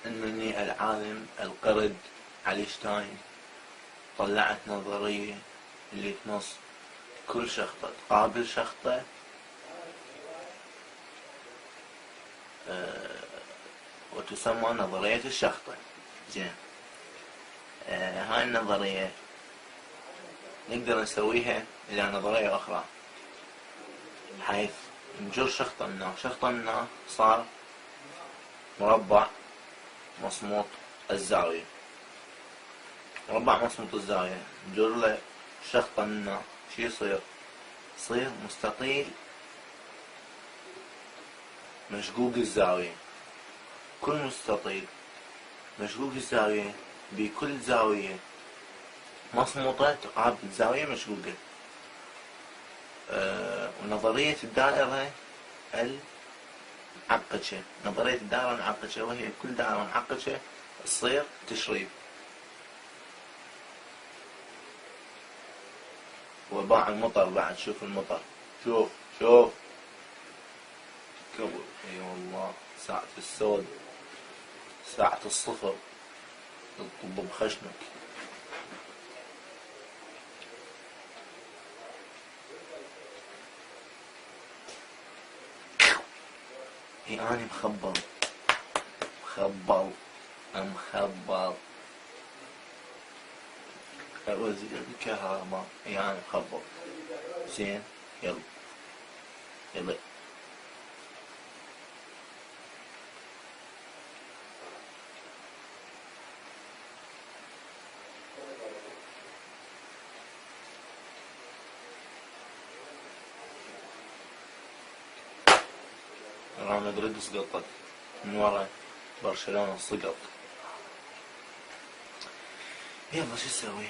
انني العالم القرد اينشتاين طلعت نظرية اللي تنص كل شخطة تقابل شخطة وتسمى نظرية الشخطة. زين، هاي النظرية نقدر نسويها إلى نظرية أخرى، حيث نجر شخطة منها صار مربع مصموط الزاوية. مربع مصموط الزاوية نجر له شخطة منها شي يصير مستطيل مشقوق الزاوية. كل مستطيل مشقوق الزاوية بكل زاوية مصموطة تقابل زاوية مشقوقة. ونظرية الدائرة المعقدة، نظرية الدائرة المعقدة، وهي كل دائرة معقدة تصير تشريب. وباع المطر بعد، شوف المطر، شوف كبر. اي والله، ساعة السود، ساعة الصفر تطب بخشمك. أنا مخبل وزير الكهرباء. أنا مخبل. زين، يلا ريال مدريد سقطت من ورا برشلونة، سقط. يلا شو اسوي؟